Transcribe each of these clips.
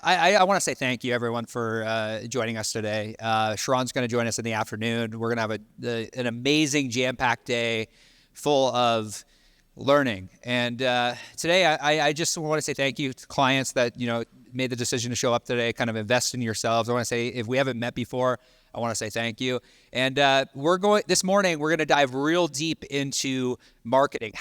I want to say thank you, everyone, for joining us today. Sharon's going to join us in the afternoon. We're going to have an amazing jam-packed day full of learning. And today, I just want to say thank you to clients that made the decision to show up today, kind of invest in yourselves. I want to say, if we haven't met before, I want to say thank you. And this morning, we're going to dive real deep into marketing.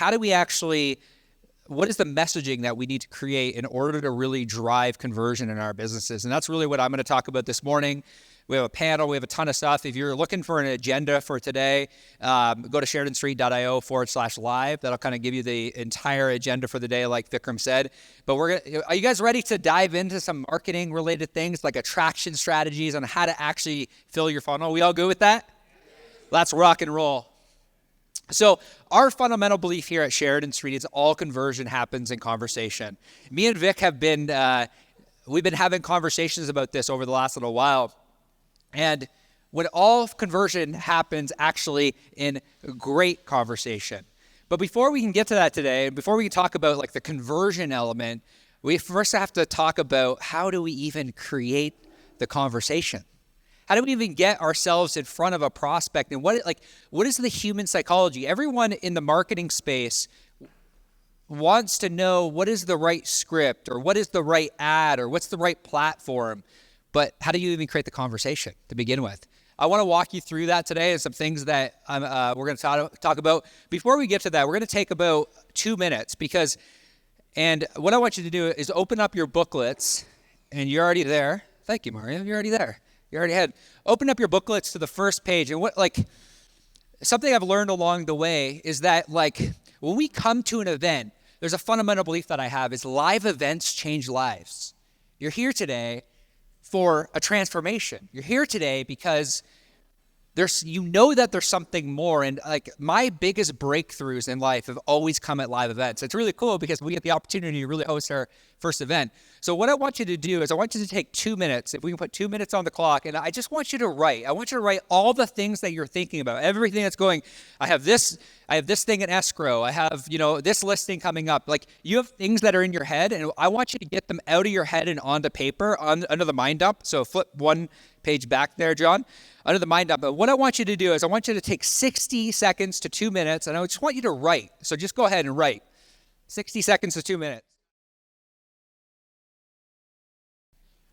What is the messaging that we need to create in order to really drive conversion in our businesses? And that's really what I'm going to talk about this morning. We have a panel. We have a ton of stuff. If you're looking for an agenda for today, go to sheridanstreet.io/live. That'll kind of give you the entire agenda for the day, like Vikram said. But are you guys ready to dive into some marketing related things like attraction strategies on how to actually fill your funnel? We all good with that? Let's rock and roll. So our fundamental belief here at Sheridan Street is all conversion happens in conversation. Me and Vic we've been having conversations about this over the last little while. And when all conversion happens actually in great conversation. But before we can get to that today, and before we can talk about like the conversion element, we first have to talk about how do we even create the conversation? How do we even get ourselves in front of a prospect? And what is the human psychology? Everyone in the marketing space wants to know what is the right script or what is the right ad or what's the right platform. But how do you even create the conversation to begin with? I want to walk you through that today and some things that we're going to talk about. Before we get to that, we're going to take about 2 minutes and what I want you to do is open up your booklets, and you're already there. Thank you, Mario. You're already there. You already had. Open up your booklets to the first page. And something I've learned along the way is that when we come to an event, there's a fundamental belief that I have is live events change lives. You're here today for a transformation. You're here today because that there's something more. And my biggest breakthroughs in life have always come at live events. It's really cool because we get the opportunity to really host our first event. So what I want you to do is I want you to take 2 minutes, if we can put 2 minutes on the clock, and I just want you to write. I want you to write all the things that you're thinking about, everything that's going. I have this thing in escrow. I have, this listing coming up. You have things that are in your head, and I want you to get them out of your head and onto paper under the mind dump. So flip one page back there, John, under the mind dump. But what I want you to do is I want you to take 60 seconds to 2 minutes, and I just want you to write. So just go ahead and write. 60 seconds to 2 minutes.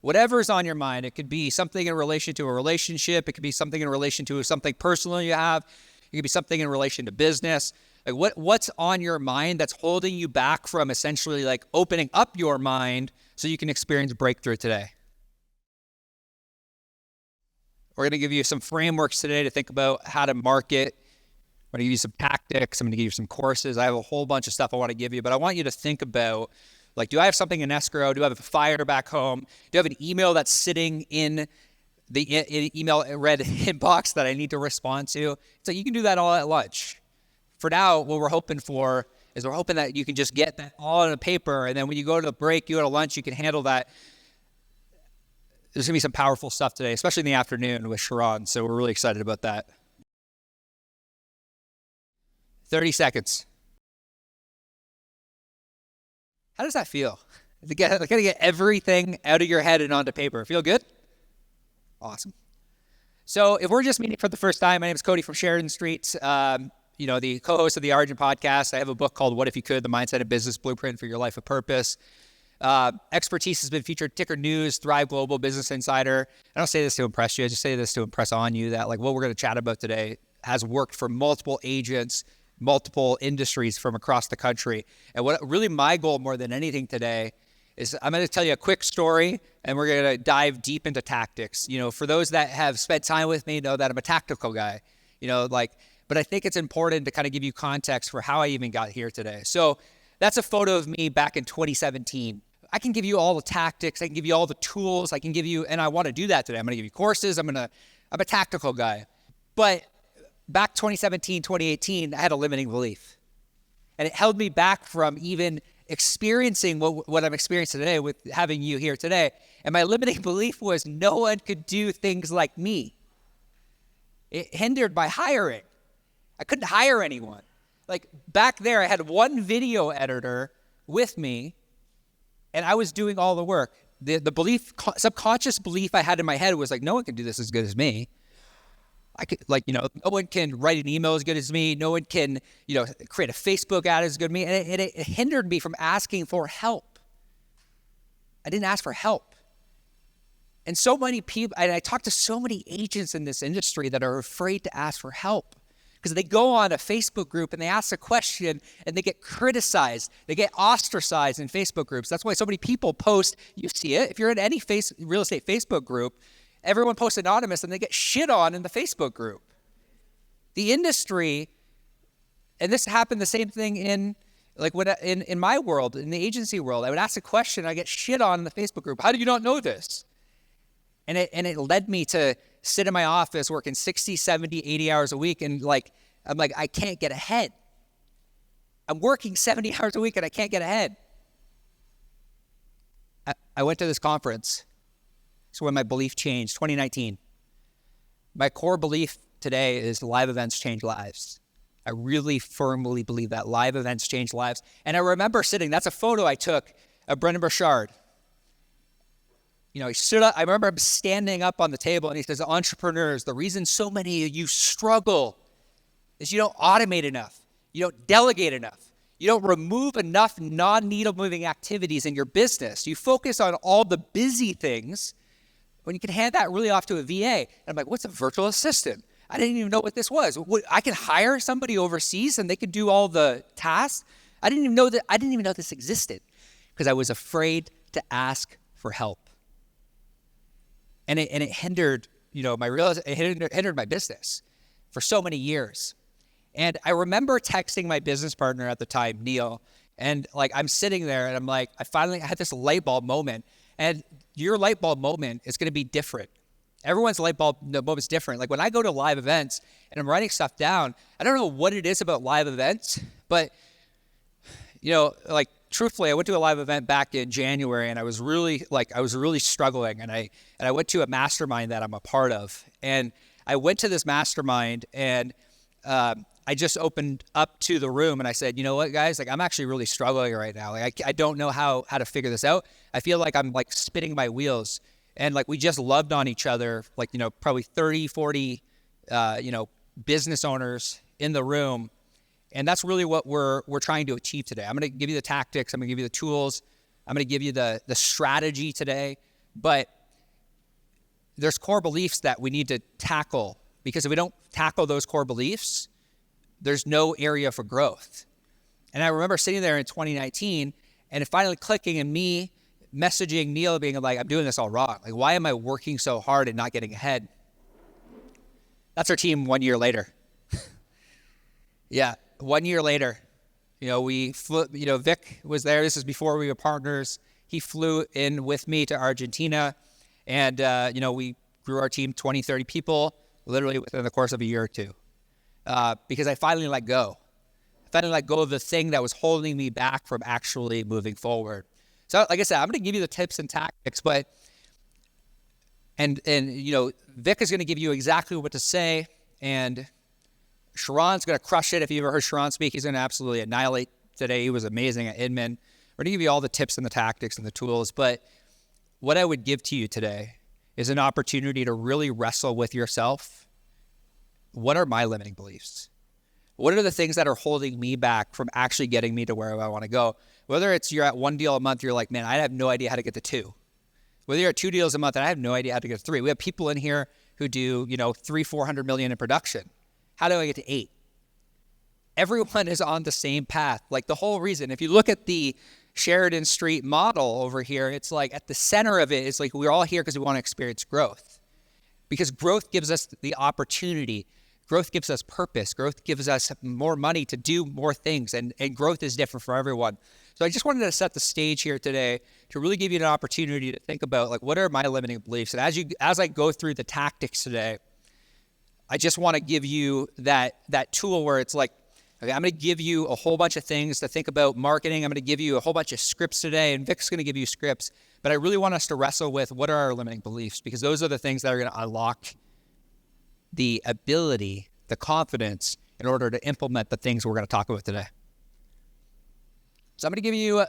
Whatever's on your mind, it could be something in relation to a relationship. It could be something in relation to something personal you have. It could be something in relation to business. What's on your mind that's holding you back from essentially opening up your mind so you can experience breakthrough today? We're going to give you some frameworks today to think about how to market. I'm going to give you some tactics. I'm going to give you some courses. I have a whole bunch of stuff I want to give you, but I want you to think about, do I have something in escrow? Do I have a fire back home? Do I have an email that's sitting in the email red inbox that I need to respond to? So you can do that all at lunch. For now, what we're hoping for is we're hoping that you can just get that all on a paper, and then when you go to the break, you go to lunch, you can handle that. There's going to be some powerful stuff today, especially in the afternoon with Sharon, so we're really excited about that. 30 seconds. How does that feel? Got to get everything out of your head and onto paper. Feel good? Awesome. So if we're just meeting for the first time, my name is Cody from Sheridan Street, the co-host of the Origin podcast. I have a book called What If You Could? The Mindset and Business Blueprint for Your Life of Purpose. Expertise has been featured Ticker News, Thrive Global, Business Insider. I don't say this to impress you. I just say this to impress on you that what we're going to chat about today has worked for multiple agents, multiple industries from across the country. And what really my goal more than anything today is I'm going to tell you a quick story, and we're going to dive deep into tactics. For those that have spent time with me know that I'm a tactical guy, but I think it's important to kind of give you context for how I even got here today. So that's a photo of me back in 2017. I can give you all the tactics. I can give you all the tools. I can give you, and I want to do that today. I'm going to give you courses. I'm a tactical guy. But back 2017, 2018, I had a limiting belief. And it held me back from even experiencing what I'm experiencing today with having you here today. And my limiting belief was no one could do things like me. It hindered my hiring. I couldn't hire anyone. Back there, I had one video editor with me, and I was doing all the work. the belief, subconscious belief I had in my head was like, no one can do this as good as me. I could, like, no one can write an email as good as me. No one can, create a Facebook ad as good as me. And it hindered me from asking for help. I didn't ask for help. And so many people, and I talk to so many agents in this industry that are afraid to ask for help because they go on a Facebook group and they ask a question and they get criticized. They get ostracized in Facebook groups. That's why so many people post, you see it, if you're in any real estate Facebook group, everyone posts anonymous and they get shit on in the Facebook group. The industry, and this happened the same thing in my world, in the agency world. I would ask a question, I get shit on in the Facebook group. How do you not know this? And it led me to sit in my office working 60, 70, 80 hours a week. And I'm like, I can't get ahead. I'm working 70 hours a week and I can't get ahead. I went to this conference. So when my belief changed, 2019. My core belief today is live events change lives. I really firmly believe that live events change lives. And I remember sitting, that's a photo I took of Brendan Burchard. He stood up, I remember him standing up on the table and he says, entrepreneurs, the reason so many of you struggle is you don't automate enough. You don't delegate enough. You don't remove enough non-needle moving activities in your business. You focus on all the busy things when you can hand that really off to a VA. And I'm like, what's a virtual assistant? I didn't even know what this was. I can hire somebody overseas and they could do all the tasks. I didn't even know this existed because I was afraid to ask for help. And it hindered, it hindered my business for so many years. And I remember texting my business partner at the time, Neil, and I'm sitting there and I'm like, I had this light bulb moment. And your light bulb moment is going to be different. Everyone's light bulb moment is different. Like when I go to live events and I'm writing stuff down, I don't know what it is about live events, but truthfully, I went to a live event back in January and I was really struggling. And I went to a mastermind that I'm a part of. And I went to this mastermind and I just opened up to the room and I said, you know what, guys, I'm actually really struggling right now. I don't know how to figure this out. I feel like I'm spinning my wheels. And we just loved on each other, probably 30, 40, business owners in the room. And that's really what we're trying to achieve today. I'm going to give you the tactics. I'm going to give you the tools. I'm going to give you the strategy today. But there's core beliefs that we need to tackle because if we don't tackle those core beliefs, there's no area for growth. And I remember sitting there in 2019 and it finally clicking and me messaging Neil being like, I'm doing this all wrong. Why am I working so hard and not getting ahead? That's our team 1 year later. Yeah. 1 year later, we flew, Vic was there. This is before we were partners. He flew in with me to Argentina and, we grew our team 20, 30 people literally within the course of a year or two because I finally let go. I finally let go of the thing that was holding me back from actually moving forward. So like I said, I'm going to give you the tips and tactics, but, and Vic is going to give you exactly what to say and Sharon's going to crush it. If you ever heard Sharon speak, he's going to absolutely annihilate today. He was amazing at Inman. We're going to give you all the tips and the tactics and the tools. But what I would give to you today is an opportunity to really wrestle with yourself. What are my limiting beliefs? What are the things that are holding me back from actually getting me to where I want to go? Whether it's you're at one deal a month, you're like, man, I have no idea how to get to two. Whether you're at 2 deals a month, and I have no idea how to get to 3. We have people in here who do, 300-400 million in production. How do I get to 8? Everyone is on the same path. The whole reason, if you look at the Sheridan Street model over here, it's at the center of it is we're all here because we want to experience growth. Because growth gives us the opportunity. Growth gives us purpose. Growth gives us more money to do more things. And growth is different for everyone. So I just wanted to set the stage here today to really give you an opportunity to think about what are my limiting beliefs. And as I go through the tactics today, I just want to give you that tool where it's okay, I'm going to give you a whole bunch of things to think about marketing. I'm going to give you a whole bunch of scripts today, and Vic's going to give you scripts. But I really want us to wrestle with what are our limiting beliefs, because those are the things that are going to unlock the ability, the confidence in order to implement the things we're going to talk about today. So I'm going to give you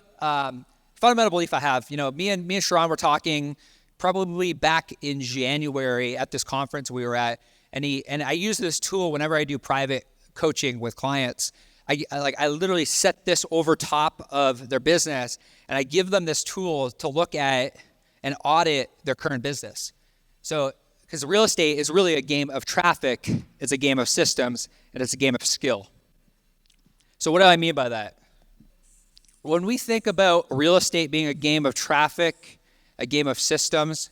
fundamental belief I have, me and Sharon were talking probably back in January at this conference we were at, and I use this tool whenever I do private coaching with clients. I literally set this over top of their business, and I give them this tool to look at and audit their current business. So, because real estate is really a game of traffic, it's a game of systems, and it's a game of skill. So what do I mean by that? When we think about real estate being a game of traffic, a game of systems,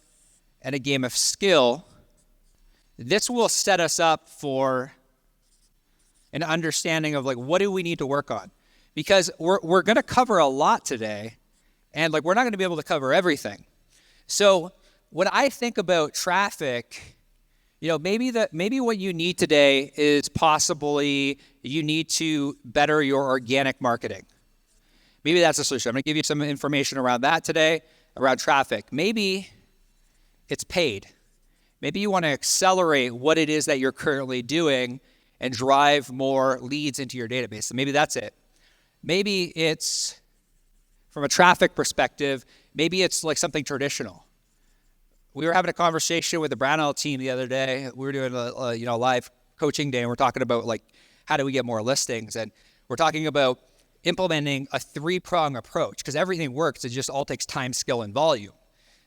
and a game of skill, this will set us up for an understanding of what do we need to work on? Because we're going to cover a lot today, and we're not going to be able to cover everything. So when I think about traffic, maybe what you need today is possibly you need to better your organic marketing. Maybe that's a solution. I'm going to give you some information around that today, around traffic. Maybe it's paid. Maybe you want to accelerate what it is that you're currently doing and drive more leads into your database. So maybe that's it. Maybe it's, from a traffic perspective, maybe it's something traditional. We were having a conversation with the Brownell team the other day. We were doing a live coaching day, and we're talking about how do we get more listings, and we're talking about implementing a 3-prong approach, because everything works. It just all takes time, skill, and volume.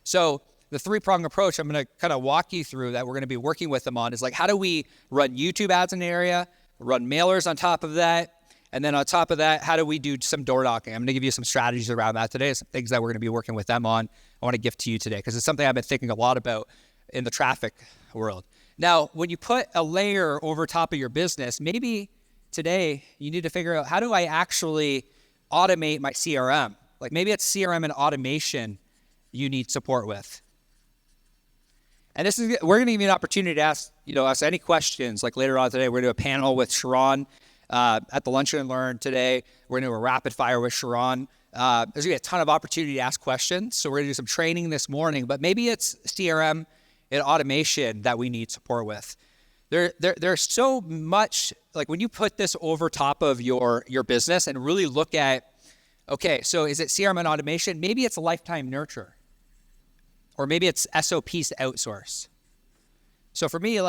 So the 3-prong approach I'm going to kind of walk you through that we're going to be working with them on is how do we run YouTube ads in the area, run mailers on top of that, and then on top of that, how do we do some door knocking? I'm going to give you some strategies around that today, some things that we're going to be working with them on. I want to give to you today because it's something I've been thinking a lot about in the traffic world. Now, when you put a layer over top of your business, maybe today you need to figure out, how do I actually automate my CRM? Maybe it's CRM and automation you need support with. And we're going to give you an opportunity to ask us any questions. Later on today, we're going to do a panel with Sharon at the Lunch and Learn today. We're going to do a rapid fire with Sharon. There's going to be a ton of opportunity to ask questions. So we're going to do some training this morning, but maybe it's CRM and automation that we need support with. There's so much, when you put this over top of your business and really look at, okay, so is it CRM and automation? Maybe it's a lifetime nurture. Or maybe it's SOPs to outsource. So for me,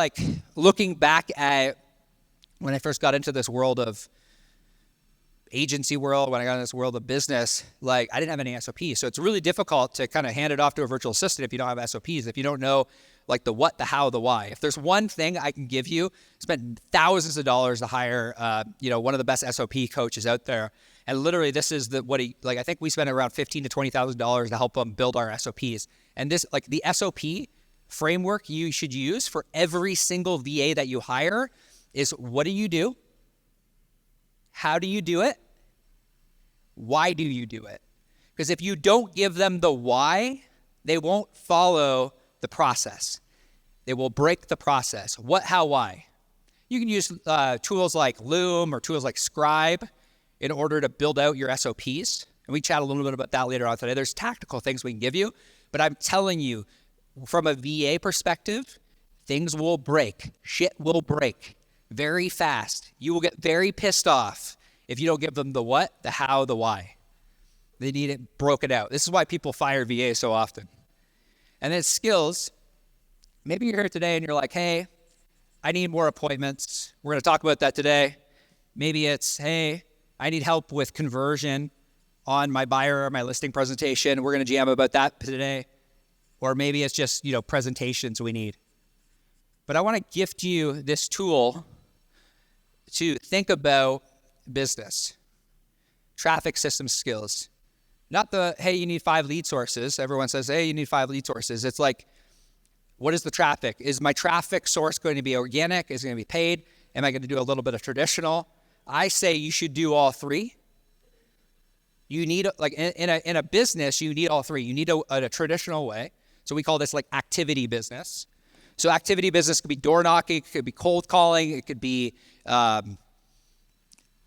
looking back at when I first got into this world of agency world, when I got into this world of business, I didn't have any SOPs. So it's really difficult to kind of hand it off to a virtual assistant if you don't have SOPs, if you don't know the what, the how, the why. If there's one thing I can give you, spent thousands of dollars to hire, one of the best SOP coaches out there. And literally this is I think we spent around $15,000 to $20,000 to help them build our SOPs. And this, the SOP framework you should use for every single VA that you hire is, what do you do? How do you do it? Why do you do it? Because if you don't give them the why, they won't follow the process. They will break the process. What, how, why? You can use tools like Loom or tools like Scribe in order to build out your SOPs. And we chat a little bit about that later on today. There's tactical things we can give you, but I'm telling you, from a VA perspective, things will break. Shit will break very fast. You will get very pissed off if you don't give them the what, the how, the why. They need it broken out. This is why people fire VA so often. And then skills. Maybe you're here today and you're like, hey, I need more appointments. We're going to talk about that today. Maybe it's, hey, I need help with conversion on my buyer or my listing presentation. We're going to jam about that today. Or maybe it's just, presentations we need. But I want to gift you this tool to think about business, traffic system skills. Not the, hey, you need 5 lead sources. Everyone says, hey, you need 5 lead sources. It's what is the traffic? Is my traffic source going to be organic? Is it going to be paid? Am I going to do a little bit of traditional? I say you should do all 3. You need, in a business, you need all 3. You need a traditional way. So we call this activity business. So activity business could be door knocking, it could be cold calling, it could be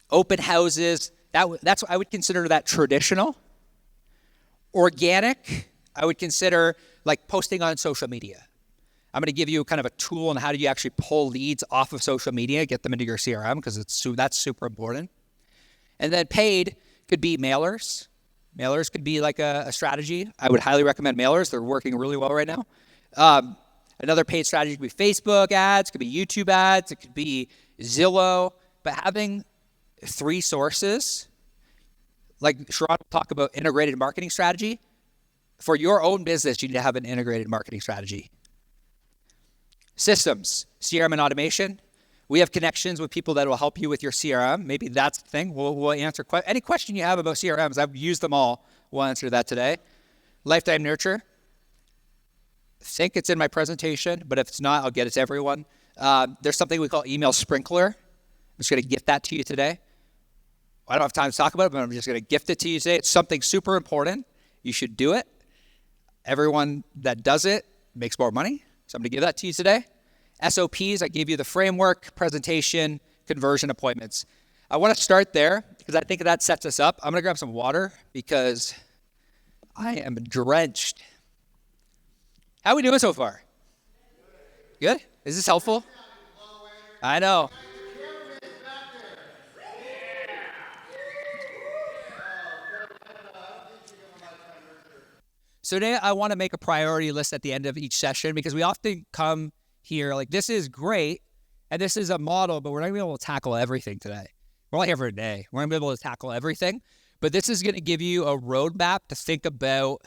open houses. That's I would consider that traditional. Organic, I would consider posting on social media. I'm going to give you kind of a tool on how do you actually pull leads off of social media, get them into your CRM, because that's super important. And then paid could be mailers, Mailers could be like a strategy. I would highly recommend mailers. They're working really well right now. Another paid strategy could be Facebook ads, could be YouTube ads, it could be Zillow. But having 3 sources, like Sharon will talk about integrated marketing strategy, for your own business, you need to have an integrated marketing strategy. Systems, CRM and automation. We have connections with people that will help you with your CRM. Maybe that's the thing. We'll answer any question you have about CRMs. I've used them all. We'll answer that today. Lifetime nurture. I think it's in my presentation, but if it's not, I'll get it to everyone. There's something we call email sprinkler. I'm just going to gift that to you today. I don't have time to talk about it, but I'm just going to gift it to you today. It's something super important. You should do it. Everyone that does it makes more money. So I'm going to give that to you today. SOPs, I gave you the framework, presentation, conversion appointments. I want to start there because I think that sets us up. I'm going to grab some water because I am drenched. How are we doing so far? Good? Is this helpful? I know. So today I want to make a priority list at the end of each session because we often come here like, this is great and this is a model, but we're not going to be able to tackle everything today. We're only here for a day. We're not going to be able to tackle everything, but this is going to give you a roadmap to think about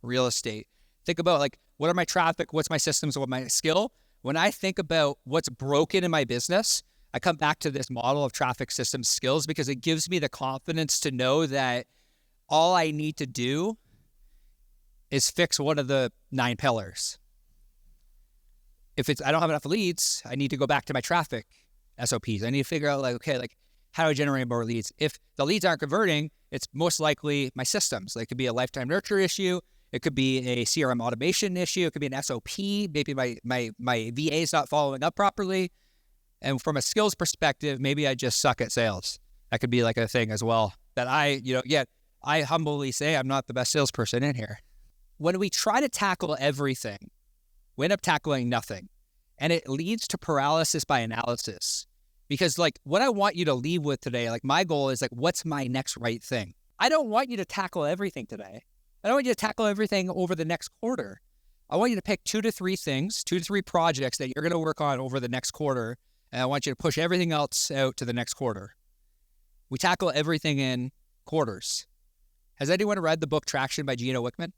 real estate. Think about like, what are my traffic? What's my systems? What's my skill? When I think about what's broken in my business, I come back to this model of traffic, systems, skills, because it gives me the confidence to know that all I need to do is fix one of the 9 pillars. If I don't have enough leads, I need to go back to my traffic SOPs. I need to figure out like, okay, like how do I generate more leads? If the leads aren't converting, it's most likely my systems. Like it could be a lifetime nurture issue. It could be a CRM automation issue. It could be an SOP. Maybe my VA is not following up properly. And from a skills perspective, maybe I just suck at sales. That could be like a thing as well that I humbly say I'm not the best salesperson in here. When we try to tackle everything, we end up tackling nothing. And it leads to paralysis by analysis. Because like what I want you to leave with today, like my goal is like, what's my next right thing? I don't want you to tackle everything today. I don't want you to tackle everything over the next quarter. I want you to pick 2 to 3 things, 2 to 3 projects that you're going to work on over the next quarter. And I want you to push everything else out to the next quarter. We tackle everything in quarters. Has anyone read the book Traction by Gino Wickman?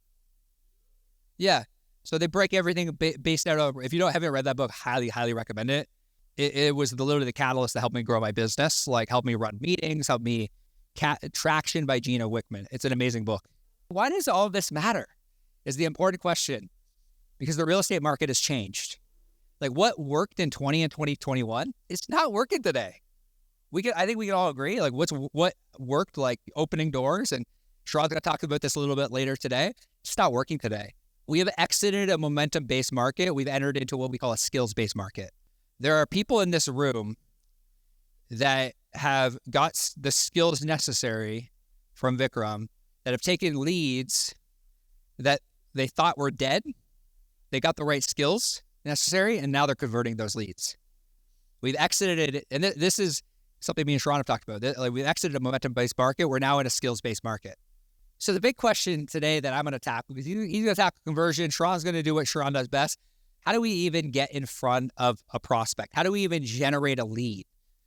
Yeah. So they break everything based out of, if you haven't read that book, highly, highly recommend it. It was literally the catalyst that helped me grow my business, like helped me run meetings, helped me Traction by Gino Wickman. It's an amazing book. Why does all of this matter is the important question, because the real estate market has changed. Like what worked in 20 and 2021, it's not working today. I think we can all agree, like what worked, like opening doors, and Sharon's going to talk about this a little bit later today. It's not working today. We have exited a momentum-based market. We've entered into what we call a skills-based market. There are people in this room that have got the skills necessary from Vikram that have taken leads that they thought were dead. They got the right skills necessary, and now they're converting those leads. We've exited it, and this is something me and Sharon have talked about. Like we've exited a momentum-based market. We're now in a skills-based market. So the big question today that I'm going to tackle, because he's going to tackle conversion, Sharon's going to do what Sharon does best. How do we even get in front of a prospect? How do we even generate a lead?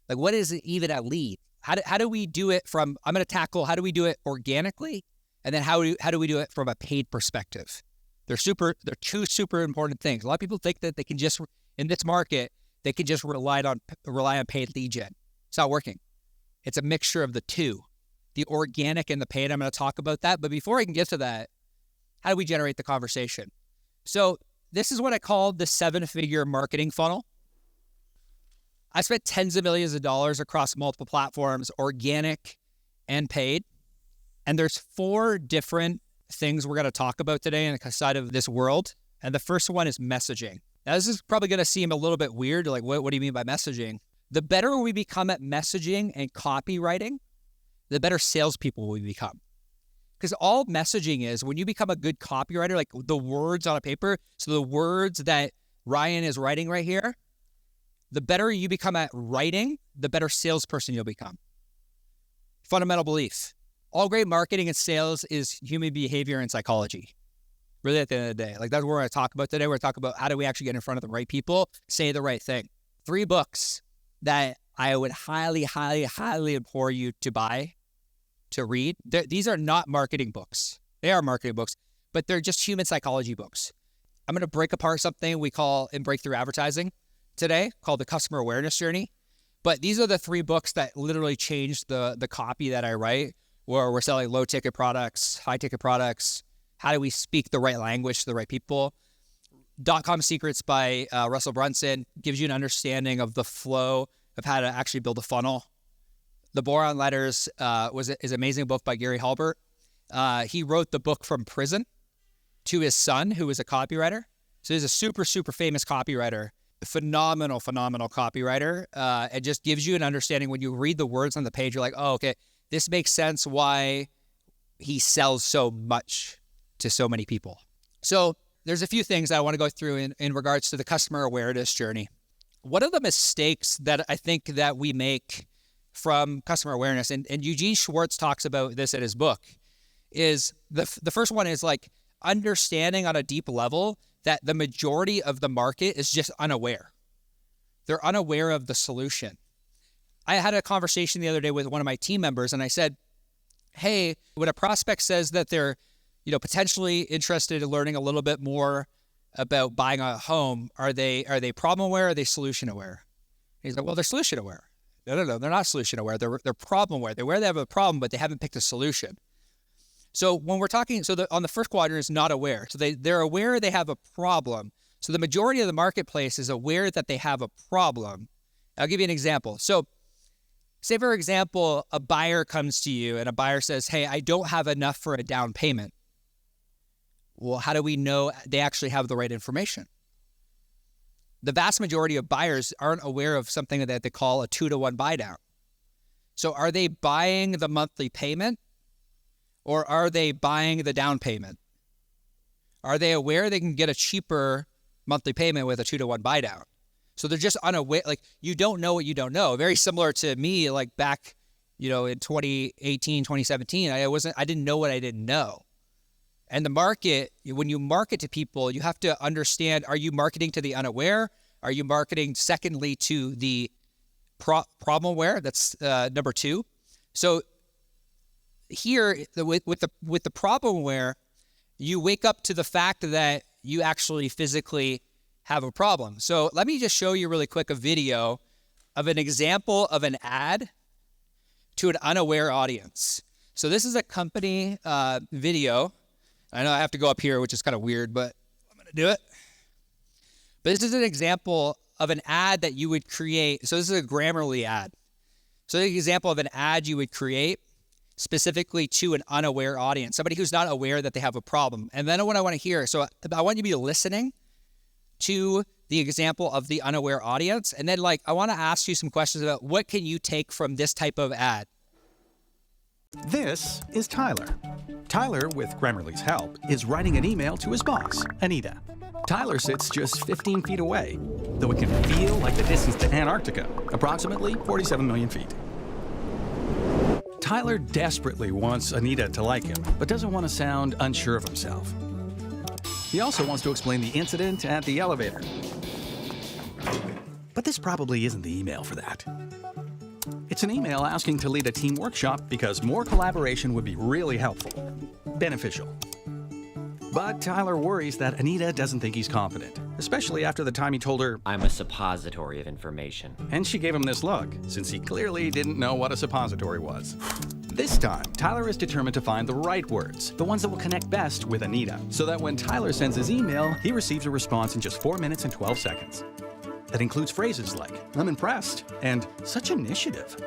Like what is even a lead? How do we do it from, I'm going to tackle, how do we do it organically? And then how do we do it from a paid perspective? They're 2 super important things. A lot of people think that they can just, in this market, they can just rely on paid lead gen. It's not working. It's a mixture of the 2, the organic and the paid. I'm going to talk about that. But before I can get to that, how do we generate the conversation? So this is what I call the 7-figure marketing funnel. I spent tens of millions of dollars across multiple platforms, organic and paid. And there's 4 different things we're going to talk about today in the side of this world. And the first one is messaging. Now, this is probably going to seem a little bit weird. Like, what do you mean by messaging? The better we become at messaging and copywriting, the better salespeople we become. Because all messaging is, when you become a good copywriter, like the words on a paper, so the words that Ryan is writing right here, the better you become at writing, the better salesperson you'll become. Fundamental belief. all great marketing and sales is human behavior and psychology. Really, at the end of the day, like that's what we're going to talk about today. We're going to talk about how do we actually get in front of the right people, say the right thing. 3 books that I would highly, highly, highly implore you to buy, to read. These are not marketing books. They are marketing books, but they're just human psychology books. I'm going to break apart something we call in breakthrough advertising today called the customer awareness journey. But these are the 3 books that literally changed the copy that I write, where we're selling low ticket products, high ticket products. How do we speak the right language to the right people? .com Secrets by Russell Brunson gives you an understanding of the flow of how to actually build a funnel. The Boron Letters is an amazing book by Gary Halbert. He wrote the book from prison to his son, who is a copywriter. So he's a super, super famous copywriter, phenomenal copywriter. It just gives you an understanding when you read the words on the page, you're like, oh, okay, this makes sense why he sells so much to so many people. So there's a few things I want to go through in regards to the customer awareness journey. One of the mistakes that I think that we make from customer awareness, and Eugene Schwartz talks about this in his book, is the first one is like understanding on a deep level that the majority of the market is just unaware. They're unaware of the solution. I had a conversation the other day with one of my team members, and I said, hey, when a prospect says that they're potentially interested in learning a little bit more about buying a home, are they problem aware or are they solution aware? And he's like, well, they're solution aware. No, they're not solution aware. They're problem aware. They're aware they have a problem, but they haven't picked a solution. So when we're talking, on the first quadrant is not aware. So they're aware they have a problem. So the majority of the marketplace is aware that they have a problem. I'll give you an example. So say, for example, a buyer comes to you and a buyer says, hey, I don't have enough for a down payment. Well, how do we know they actually have the right information? The vast majority of buyers aren't aware of something that they call a 2-to-1 buy down. So are they buying the monthly payment or are they buying the down payment? Are they aware they can get a cheaper monthly payment with a 2-to-1 buy down? So they're just unaware. Like, you don't know what you don't know. Very similar to me, like back, in 2018, 2017, I didn't know what I didn't know. And the market, when you market to people, you have to understand, are you marketing to the unaware? Are you marketing, secondly, to the problem aware? That's number 2. So here, with the problem aware, you wake up to the fact that you actually physically have a problem. So let me just show you really quick a video of an example of an ad to an unaware audience. So this is a company video. I know I have to go up here, which is kind of weird, but I'm going to do it. But this is an example of an ad that you would create. So this is a Grammarly ad. So an example of an ad you would create specifically to an unaware audience, somebody who's not aware that they have a problem. And then what I want to hear, so I want you to be listening to the example of the unaware audience. And then I want to ask you some questions about what can you take from this type of ad? This is Tyler. Tyler, with Grammarly's help, is writing an email to his boss, Anita. Tyler sits just 15 feet away, though it can feel like the distance to Antarctica, approximately 47 million feet. Tyler desperately wants Anita to like him, but doesn't want to sound unsure of himself. He also wants to explain the incident at the elevator. But this probably isn't the email for that. It's an email asking to lead a team workshop because more collaboration would be really helpful, beneficial. But Tyler worries that Anita doesn't think he's confident, especially after the time he told her, I'm a suppository of information. And she gave him this look, since he clearly didn't know what a suppository was. This time, Tyler is determined to find the right words, the ones that will connect best with Anita, so that when Tyler sends his email, he receives a response in just 4 minutes and 12 seconds. That includes phrases like, I'm impressed, and such initiative.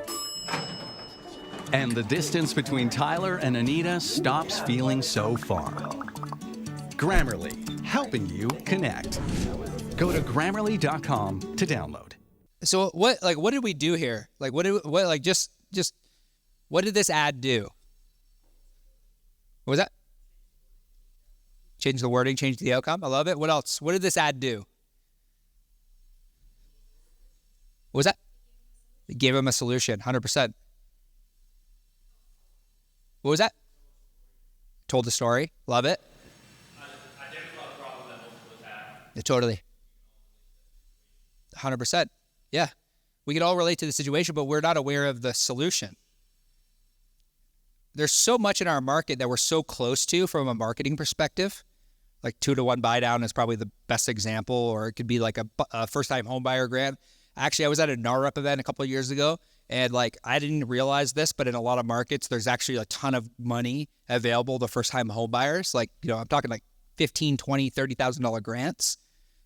And the distance between Tyler and Anita stops feeling so far. Grammarly, helping you connect. Go to Grammarly.com to download. So what did we do here? What did this ad do? What was that? Change the wording, change the outcome. I love it. What else? What did this ad do? What was that? It gave him a solution, 100%. What was that? Told the story. Love it. Identify a problem that most of us have. Yeah, totally. 100%. Yeah. We can all relate to the situation, but we're not aware of the solution. There's so much in our market that we're so close to from a marketing perspective. Like 2-to-1 buy down is probably the best example, or it could be like a first-time home buyer grant. Actually, I was at a NAREP event a couple of years ago, and like I didn't realize this, but in a lot of markets, there's actually a ton of money available to first-time home buyers. Like, I'm talking like $15,000, $20,000, $30,000 grants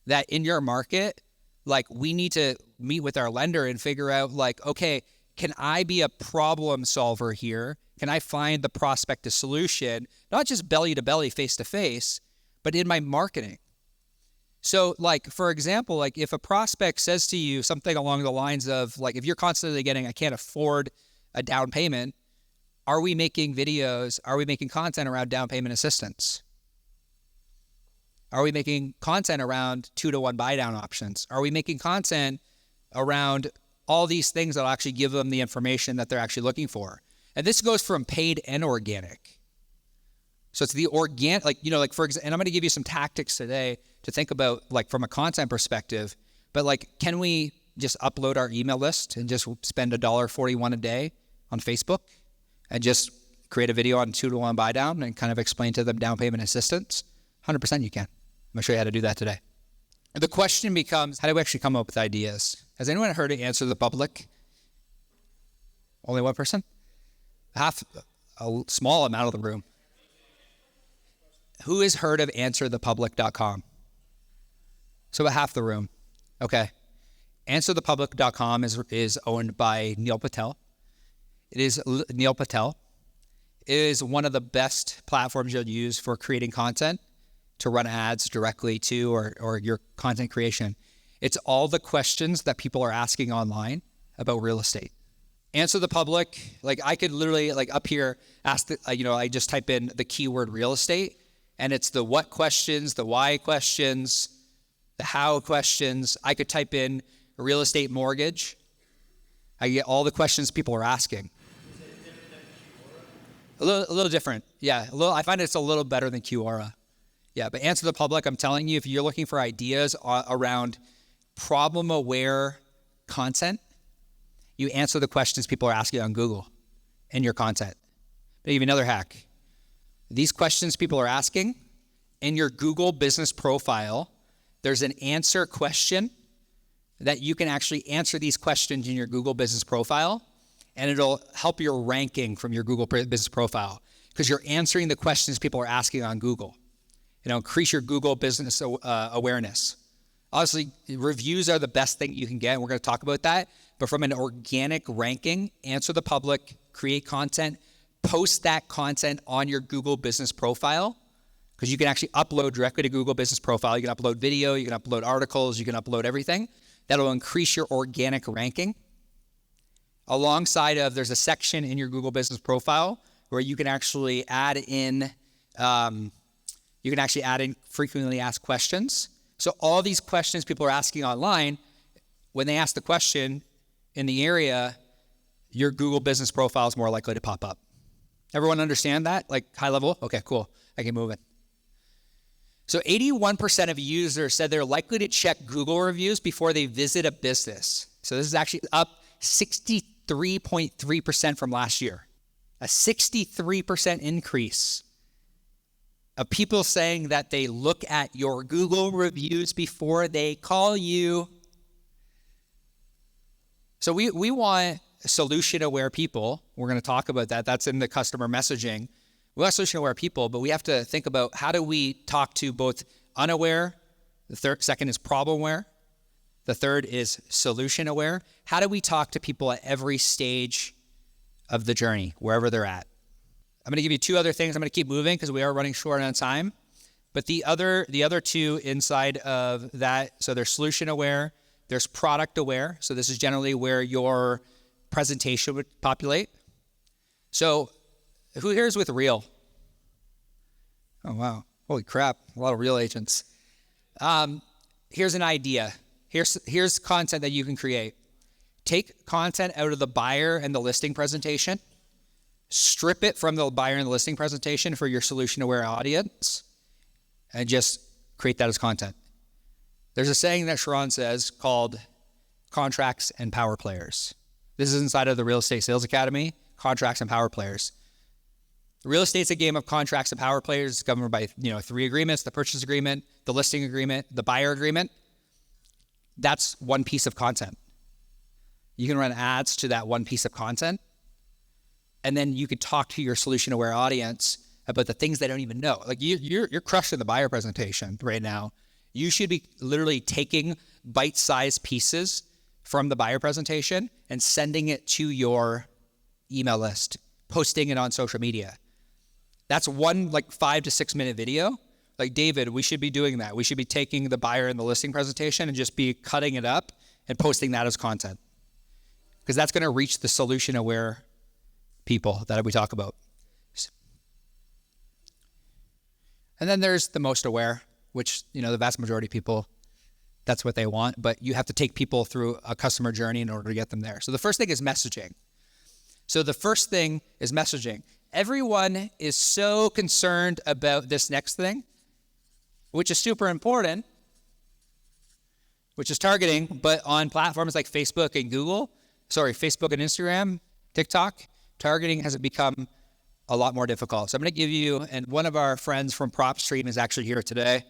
that in your market, like we need to meet with our lender and figure out like, okay, can I be a problem solver here? Can I find the prospect a solution, not just belly to belly, face to face, but in my marketing? So like, for example, like if a prospect says to you something along the lines of like, if you're constantly getting, I can't afford a down payment, are we making videos? Are we making content around down payment assistance? Are we making content around 2-to-1 buy down options? Are we making content around all these things that'll actually give them the information that they're actually looking for? And this goes from paid and organic. So it's the organic, like for example, and I'm going to give you some tactics today to think about like from a content perspective, but like, can we just upload our email list and just spend $1.41 a day on Facebook and just create a video on 2-to-1 buy down and kind of explain to them down payment assistance? 100% you can. I'm going to show you how to do that today. The question becomes, how do we actually come up with ideas? Has anyone heard of Answer the Public? Only one person? A small amount of the room. Who has heard of answerthepublic.com? So about half the room. Okay. Answerthepublic.com is owned by Neil Patel. Neil Patel is one of the best platforms you'll use for creating content to run ads directly to or your content creation. It's all the questions that people are asking online about real estate. Answer the Public, like I could literally like up here ask I just type in the keyword real estate and it's the what questions, the why questions, the how questions. I could type in real estate mortgage. I get all the questions people are asking. Is it different than Quora? A little different. Yeah, I find it's a little better than Quora. Yeah, but Answer the Public, I'm telling you, if you're looking for ideas around problem-aware content, you answer the questions people are asking on Google in your content. But I'll give you another hack. These questions people are asking, in your Google business profile, there's an answer question that you can actually answer these questions in your Google business profile, and it'll help your ranking from your Google business profile because you're answering the questions people are asking on Google. Increase your Google business awareness. Obviously, reviews are the best thing you can get, and we're going to talk about that. But from an organic ranking, Answer the Public, create content, post that content on your Google business profile, because you can actually upload directly to Google business profile. You can upload video, you can upload articles, you can upload everything. That'll increase your organic ranking. Alongside of, there's a section in your Google business profile where you can actually add in frequently asked questions. So all these questions people are asking online, when they ask the question in the area, your Google business profile is more likely to pop up. Everyone understand that? Like high level? Okay, cool. I can move it. So 81% of users said they're likely to check Google reviews before they visit a business. So this is actually up 63.3% from last year. A 63% increase of people saying that they look at your Google reviews before they call you. So we want solution-aware people. We're going to talk about that. That's in the customer messaging. We want solution-aware people, but we have to think about how do we talk to both unaware, the second is problem-aware, the third is solution-aware. How do we talk to people at every stage of the journey, wherever they're at? I'm going to give you two other things. I'm going to keep moving because we are running short on time. But the other two inside of that, so there's solution aware, there's product aware. So this is generally where your presentation would populate. So who here is with Real? Oh, wow. Holy crap. A lot of Real agents. Here's an idea. Here's content that you can create. Take content out of the buyer and the listing presentation. strip it from the buyer and the listing presentation for your solution-aware audience, and just create that as content. There's a saying that Sharon says called contracts and power players. This is inside of the Real Estate Sales Academy, contracts and power players. Real estate's a game of contracts and power players. It's governed by 3 agreements: the purchase agreement, the listing agreement, the buyer agreement. That's one piece of content. You can run ads to that one piece of content, and then you could talk to your solution-aware audience about the things they don't even know. Like you're crushing the buyer presentation right now. You should be literally taking bite-sized pieces from the buyer presentation and sending it to your email list, posting it on social media. That's one 5 to 6 minute video. Like David, we should be doing that. We should be taking the buyer and the listing presentation and just be cutting it up and posting that as content, because that's going to reach the solution-aware people that we talk about. And then there's the most aware, which, the vast majority of people, that's what they want, but you have to take people through a customer journey in order to get them there. So the first thing is messaging. Everyone is so concerned about this next thing, which is super important, which is targeting, but on platforms like Facebook and Instagram, TikTok, targeting has become a lot more difficult. So I'm going to give you, and one of our friends from PropStream is actually here today,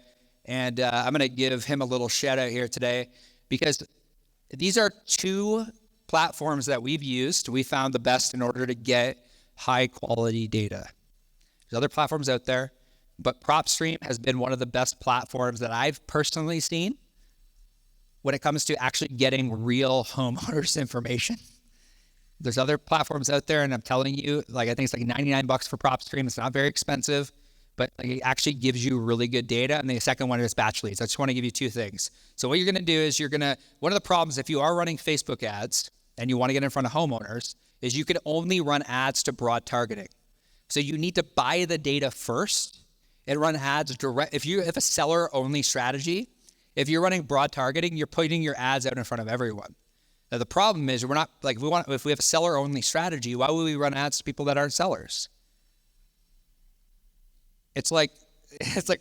and I'm going to give him a little shout out here today, because these are 2 platforms that we've used. We found the best in order to get high quality data. There's other platforms out there, but PropStream has been one of the best platforms that I've personally seen when it comes to actually getting real homeowners information. There's other platforms out there, and I'm telling you, I think it's $99 for PropStream. It's not very expensive, but it actually gives you really good data. And the second one is batch leads. I just want to give you 2 things. So what you're going to do is one of the problems if you are running Facebook ads and you want to get in front of homeowners is you can only run ads to broad targeting. So you need to buy the data first and run ads direct. If you have a seller only strategy, if you're running broad targeting, you're putting your ads out in front of everyone. Now the problem is we're not if we have a seller only strategy, why would we run ads to people that aren't sellers? It's like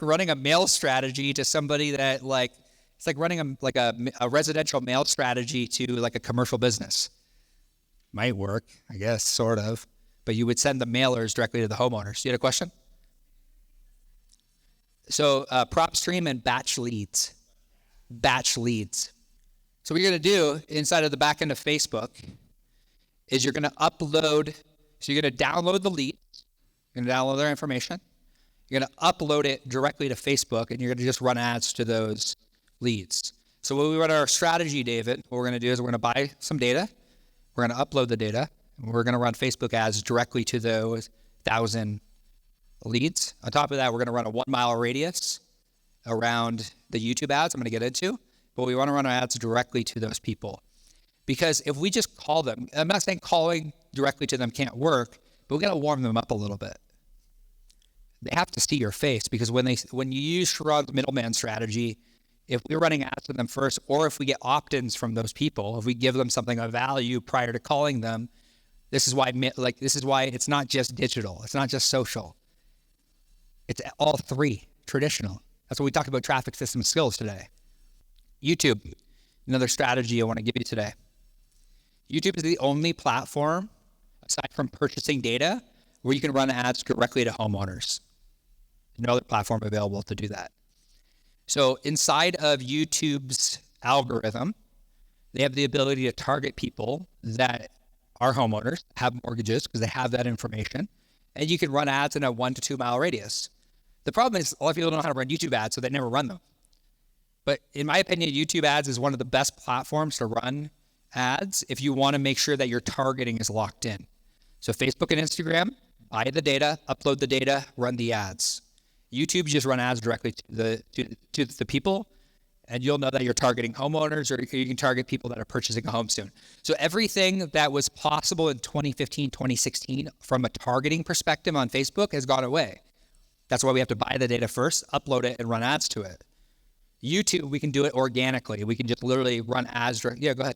running a mail strategy to somebody that it's like running a residential mail strategy to a commercial business. Might work, I guess, sort of, but you would send the mailers directly to the homeowners. You had a question? So PropStream and batch leads. So what you're going to do inside of the back end of Facebook is you're going to upload, so you're going to download the leads, you're going to download their information, you're going to upload it directly to Facebook, and you're going to just run ads to those leads. So when we run our strategy, David, what we're going to do is we're going to buy some data, we're going to upload the data, and we're going to run Facebook ads directly to those 1,000 leads. On top of that, we're going to run a 1 mile radius around the YouTube ads I'm going to get into, but we want to run ads directly to those people. Because if we just call them, I'm not saying calling directly to them can't work, but we got to warm them up a little bit. They have to see your face, because when you use Sharon's middleman strategy, if we're running ads to them first, or if we get opt-ins from those people, if we give them something of value prior to calling them, this is why it's not just digital, it's not just social, it's all 3 traditional. That's what we talk about traffic system skills today. YouTube, another strategy I want to give you today. YouTube is the only platform, aside from purchasing data, where you can run ads directly to homeowners. No other platform available to do that. So inside of YouTube's algorithm, they have the ability to target people that are homeowners, have mortgages, because they have that information, and you can run ads in a 1 to 2 mile radius. The problem is a lot of people don't know how to run YouTube ads, so they never run them. But in my opinion, YouTube ads is one of the best platforms to run ads if you want to make sure that your targeting is locked in. So Facebook and Instagram, buy the data, upload the data, run the ads. YouTube, just run ads directly to the people, and you'll know that you're targeting homeowners, or you can target people that are purchasing a home soon. So everything that was possible in 2015, 2016 from a targeting perspective on Facebook has gone away. That's why we have to buy the data first, upload it, and run ads to it. YouTube, we can do it organically. We can just literally run ads. Yeah, go ahead.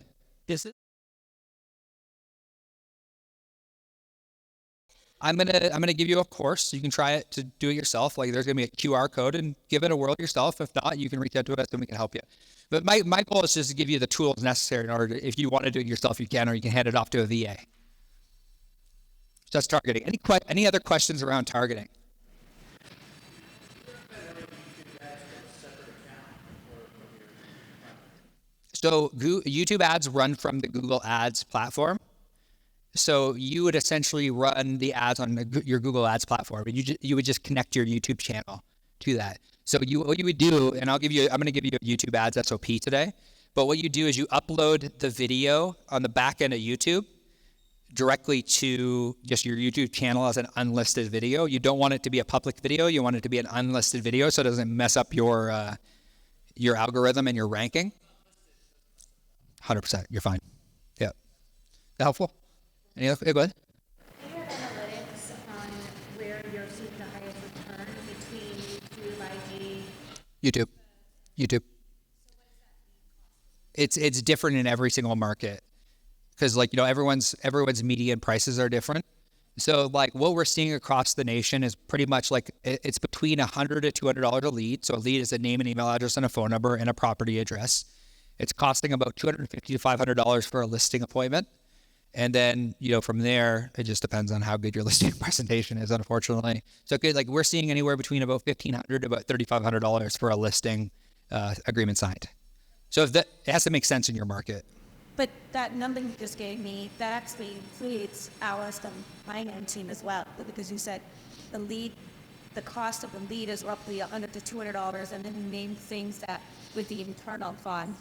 I'm gonna give you a course. You can try it to do it yourself. Like there's gonna be a QR code, and give it a whirl yourself. If not, you can reach out to us and we can help you. But my goal is just to give you the tools necessary in order to, if you want to do it yourself, you can, or you can hand it off to a VA. Just targeting. Any other questions around targeting? So YouTube ads run from the Google Ads platform. So you would essentially run the ads on your Google Ads platform, and you would just connect your YouTube channel to that. So what you would do, and I'm going to give you a YouTube ads SOP today. But what you do is you upload the video on the back end of YouTube directly to just your YouTube channel as an unlisted video. You don't want it to be a public video. You want it to be an unlisted video so it doesn't mess up your algorithm and your ranking. 100%. You're fine. Yeah. That helpful? Any other? Go ahead. Do you have analytics on where you're seeing the highest return between YouTube, IG? YouTube. It's different in every single market because everyone's median prices are different. So like what we're seeing across the nation is pretty much like it's between $100 to $200 a lead. So a lead is a name and email address and a phone number and a property address. It's costing about $250 to $500 for a listing appointment. And then, from there, it just depends on how good your listing presentation is, unfortunately. So like we're seeing anywhere between about $1,500 to about $3,500 for a listing agreement signed. So it has to make sense in your market. But that number you just gave me, that actually includes hours from finance team as well, because you said the cost of the lead is roughly $100 to $200, and then you named things that with the internal fund.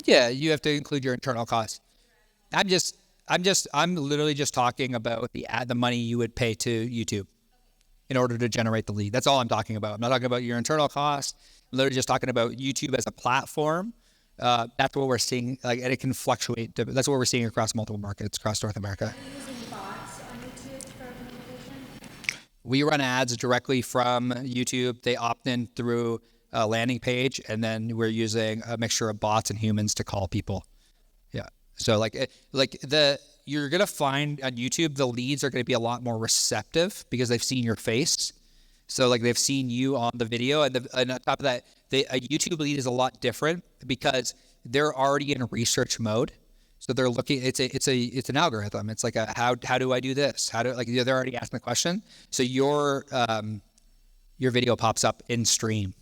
Yeah, you have to include your internal costs. I'm literally just talking about the money you would pay to YouTube in order to generate the lead. That's all I'm talking about. I'm not talking about your internal costs. I'm literally just talking about YouTube as a platform. That's what we're seeing, and it can fluctuate. That's what we're seeing across multiple markets across North America. Are you using bots on YouTube for communication? We run ads directly from YouTube. They opt in through a landing page, and then we're using a mixture of bots and humans to call people. Yeah. So you're gonna find on YouTube the leads are gonna be a lot more receptive because they've seen your face. So like they've seen you on the video, and on top of that, a YouTube lead is a lot different because they're already in research mode. So they're looking. It's an algorithm. It's like how do I do this? They're already asking the question. So your video pops up in stream.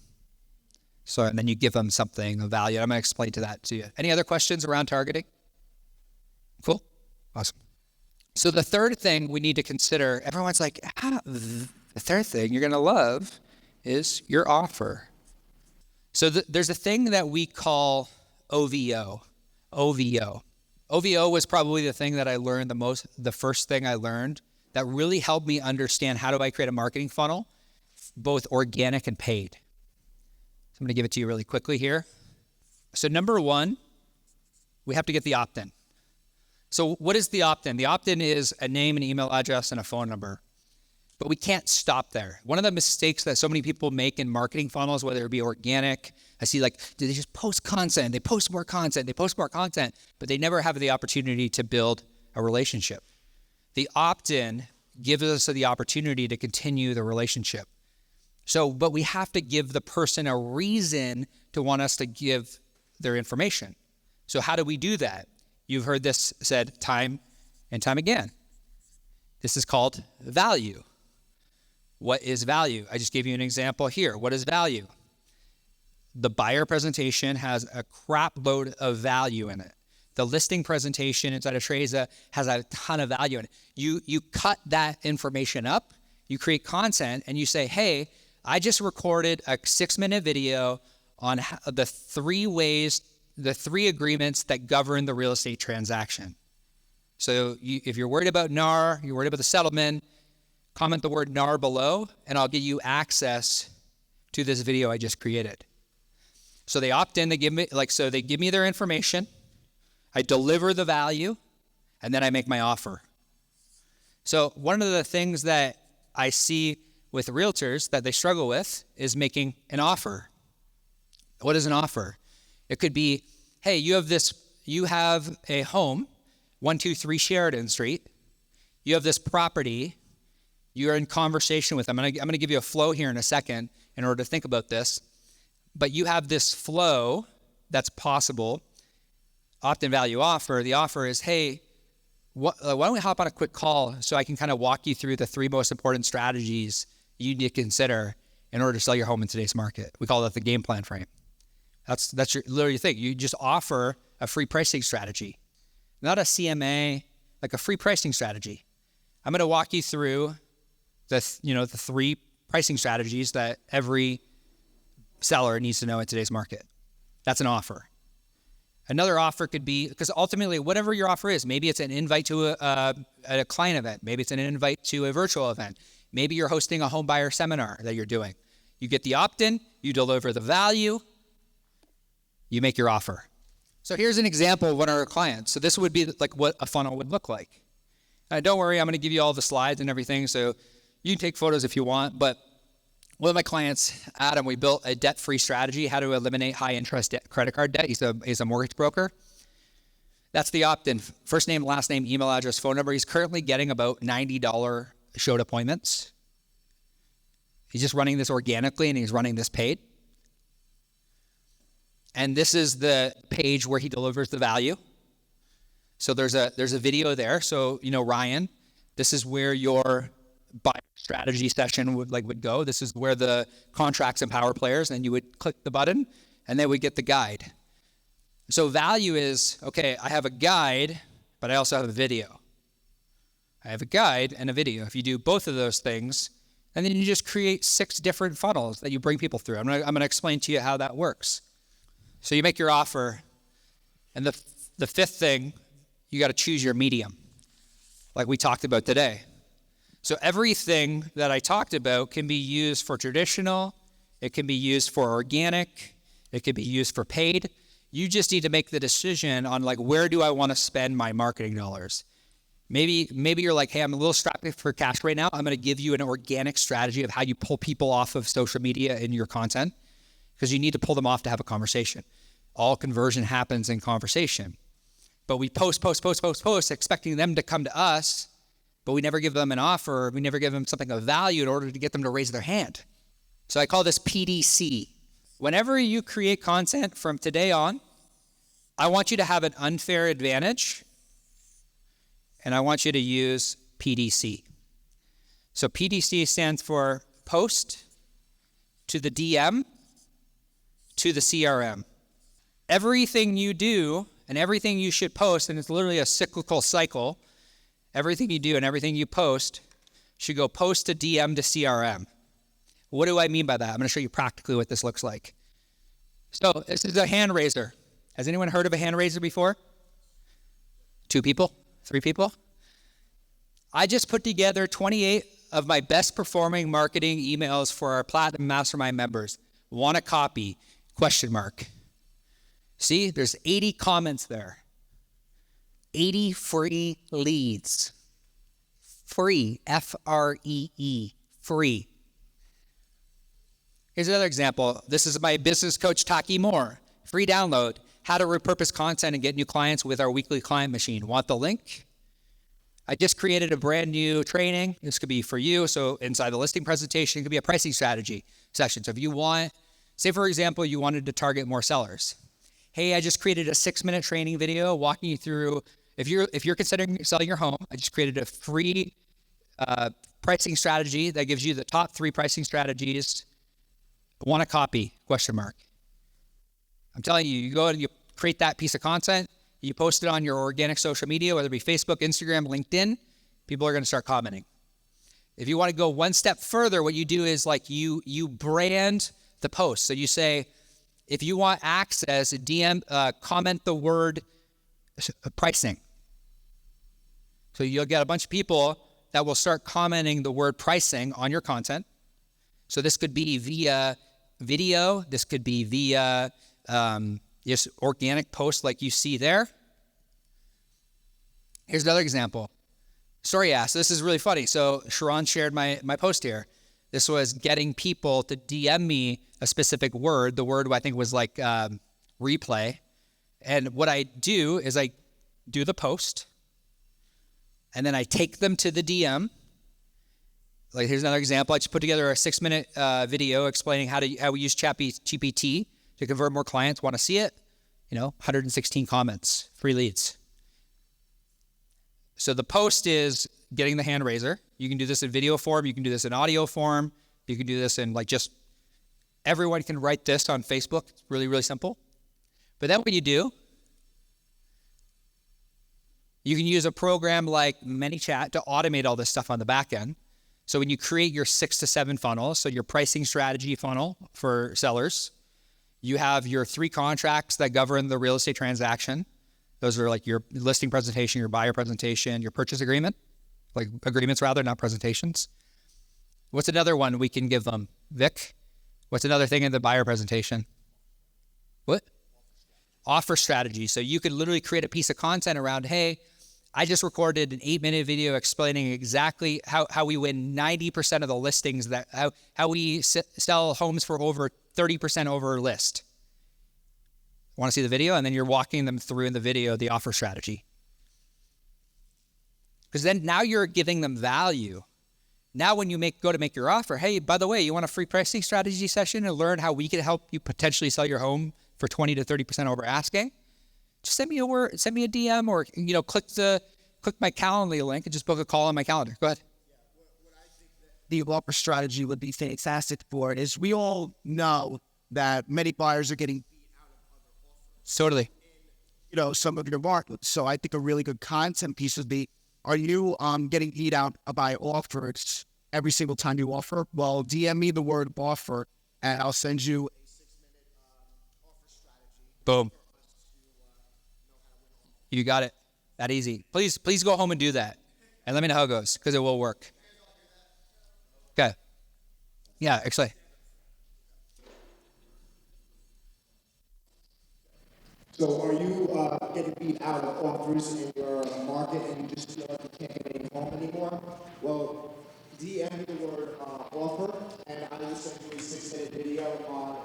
So and then you give them something of value. I'm going to explain that to you. Any other questions around targeting? Cool. Awesome. So the third thing we need to consider, everyone's like, the third thing you're going to love is your offer. So there's a thing that we call OVO. OVO was probably the thing that I learned the first thing I learned that really helped me understand how do I create a marketing funnel, both organic and paid. I'm going to give it to you really quickly here. So number one, we have to get the opt-in. So what is the opt-in? The opt-in is a name, an email address, and a phone number. But we can't stop there. One of the mistakes that so many people make in marketing funnels, whether it be organic, I see do they just post content? They post more content. But they never have the opportunity to build a relationship. The opt-in gives us the opportunity to continue the relationship. So, but we have to give the person a reason to want us to give their information. So how do we do that? You've heard this said time and time again. This is called value. What is value? I just gave you an example here. What is value? The buyer presentation has a crap load of value in it. The listing presentation inside of Treza has a ton of value in it. You cut that information up, you create content, and you say, hey, I just recorded a 6-minute video on the 3 agreements that govern the real estate transaction. So if you're worried about NAR, you're worried about the settlement, comment the word NAR below, and I'll give you access to this video I just created. So they opt in, they give me their information, I deliver the value, and then I make my offer. So one of the things that I see with realtors that they struggle with is making an offer. What is an offer? It could be, hey, you have a home, 123 Sheridan Street. You have this property. You're in conversation with them. I'm gonna give you a flow here in a second in order to think about this. But you have this flow that's possible. Opt-in value offer. The offer is, hey, why don't we hop on a quick call so I can kind of walk you through the 3 most important strategies you need to consider in order to sell your home in today's market. We call that the game plan frame. That's literally your thing. You just offer a free pricing strategy, not a CMA, like a free pricing strategy. I'm going to walk you through the 3 pricing strategies that every seller needs to know in today's market. That's an offer. Another offer could be, because ultimately, whatever your offer is, maybe it's an invite to a client event. Maybe it's an invite to a virtual event. Maybe you're hosting a home buyer seminar that you're doing. You get the opt-in, you deliver the value, you make your offer. So here's an example of one of our clients. So this would be like what a funnel would look like. Don't worry, I'm going to give you all the slides and everything, so you can take photos if you want. But one of my clients, Adam, we built a debt-free strategy, how to eliminate high-interest credit card debt. He's a mortgage broker. That's the opt-in. First name, last name, email address, phone number. He's currently getting about $90 showed appointments. He's just running this organically, and he's running this paid. And this is the page where he delivers the value. So there's a video there. So, Ryan, this is where your buyer strategy session would go. This is where the contracts and power players, and you would click the button, and they would get the guide. So value is, okay, I have a guide, but I also have a video. I have a guide and a video. If you do both of those things, and then you just create 6 different funnels that you bring people through. I'm gonna explain to you how that works. So you make your offer, and the 5th thing, you got to choose your medium, like we talked about today. So everything that I talked about can be used for traditional, it can be used for organic, it can be used for paid. You just need to make the decision on where do I want to spend my marketing dollars. Maybe you're like, hey, I'm a little strapped for cash right now. I'm going to give you an organic strategy of how you pull people off of social media in your content, because you need to pull them off to have a conversation. All conversion happens in conversation. But we post, expecting them to come to us, but we never give them an offer. We never give them something of value in order to get them to raise their hand. So I call this PDC. Whenever you create content from today on, I want you to have an unfair advantage, and I want you to use PDC. So PDC stands for post to the DM to the CRM. Everything you do and everything you should post, and it's literally a cyclical cycle, everything you do and everything you post should go post to DM to CRM. What do I mean by that? I'm going to show you practically what this looks like. So this is a hand raiser. Has anyone heard of a hand raiser before? 2 people? 3 people? I just put together 28 of my best performing marketing emails for our Platinum Mastermind members. Want a copy? ? See, there's 80 comments there. 80 free leads. Free, F-R-E-E, free. Here's another example. This is my business coach, Taki Moore. Free download, how to repurpose content and get new clients with our weekly client machine. Want the link? I just created a brand new training. This could be for you. So inside the listing presentation, it could be a pricing strategy session. So if you want, say for example, you wanted to target more sellers. Hey, I just created a 6-minute training video walking you through, if you're considering selling your home, I just created a free pricing strategy that gives you the top 3 pricing strategies. Want a copy? ? I'm telling you, you go and you create that piece of content, you post it on your organic social media, whether it be Facebook, Instagram, LinkedIn, people are going to start commenting. If you want to go one step further, what you do is you brand the post. So you say, if you want access, DM, comment the word pricing. So you'll get a bunch of people that will start commenting the word pricing on your content. So this could be via video. This could be via just organic posts like you see there. Here's another example. Story asked. This is really funny. So Sharon shared my post here. This was getting people to DM me a specific word. The word I think was replay. And what I do is I do the post, and then I take them to the DM, Like here's another example. I just put together a 6-minute video explaining how we use GPT to convert more clients. Want to see it? 116 comments, free leads. So the post is getting the hand raiser. You can do this in video form. You can do this in audio form. You can do this in just everyone can write this on Facebook. It's really, really simple. But then what you do, you can use a program like ManyChat to automate all this stuff on the back end. So when you create your 6 to 7 funnels, so your pricing strategy funnel for sellers, you have your 3 contracts that govern the real estate transaction. Those are like your listing presentation, your buyer presentation, your purchase agreement, like agreements rather, not presentations. What's another one we can give them? Vic, what's another thing in the buyer presentation? What? Offer strategy. So you could literally create a piece of content around, hey, I just recorded an 8-minute video explaining exactly how we win 90% of the listings, how we sell homes for over 30% over list. Want to see the video? And then you're walking them through in the video the offer strategy. Because then now you're giving them value. Now when you go to make your offer, hey, by the way, you want a free pricing strategy session and learn how we can help you potentially sell your home for 20 to 30% over asking? Just send me a DM or click my Calendly link and just book a call on my calendar. Go ahead. What I think that the offer strategy would be fantastic for is we all know that many buyers are getting beat out of other offers. Totally. In, some of your markets. So I think a really good content piece would be, are you getting beat out by offers every single time you offer? Well, DM me the word offer and I'll send you a 6-minute offer strategy. Boom. You got it. That easy. Please go home and do that. And let me know how it goes, because it will work. Okay. Yeah, explain. So are you getting beat out of offers in your market and you just feel like you can't get any home anymore? Well, DM me the word offer, and I will send you a 6-minute video on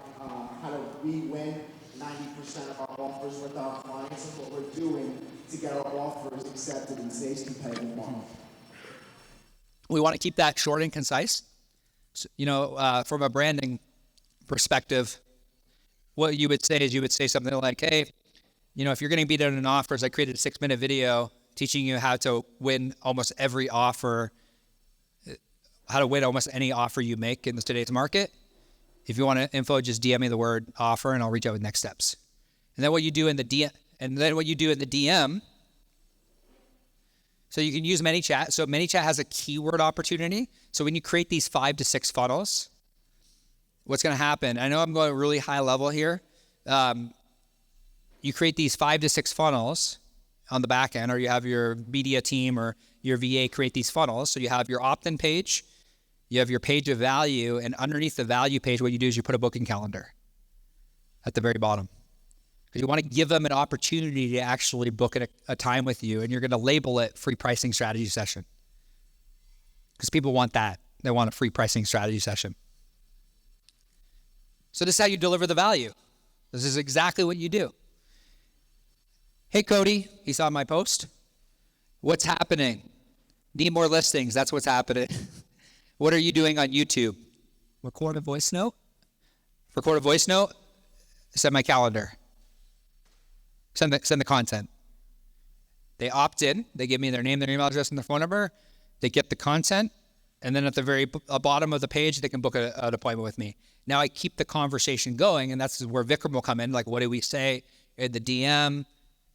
how to re-win 90% of our offers with our clients and what we're doing to get our offers accepted in today's competitive market. We want to keep that short and concise. So, from a branding perspective, what you would say is you would say something like, hey, if you're getting beat out in offers, I created a 6-minute video teaching you how to win almost every offer, how to win almost any offer you make in today's market. If you want info, just DM me the word offer and I'll reach out with next steps. And then what you do in the DM, so you can use ManyChat. So ManyChat has a keyword opportunity. So when you create these 5 to 6 funnels, what's going to happen? I know I'm going really high level here. You create these 5 to 6 funnels on the back end, or you have your media team or your VA create these funnels. So you have your opt-in page, you have your page of value, and underneath the value page, what you do is you put a booking calendar at the very bottom. Because you want to give them an opportunity to actually book a time with you, and you're going to label it free pricing strategy session. Because people want that. They want a free pricing strategy session. So this is how you deliver the value. This is exactly what you do. Hey, Cody, he saw my post. What's happening? Need more listings. That's what's happening. What are you doing on YouTube? Record a voice note? Record a voice note? Send my calendar. Send the content. They opt in. They give me their name, their email address, and their phone number. They get the content. And then at the very bottom of the page, they can book an appointment with me. Now I keep the conversation going, and that's where Vikram will come in. Like, what do we say in the DM?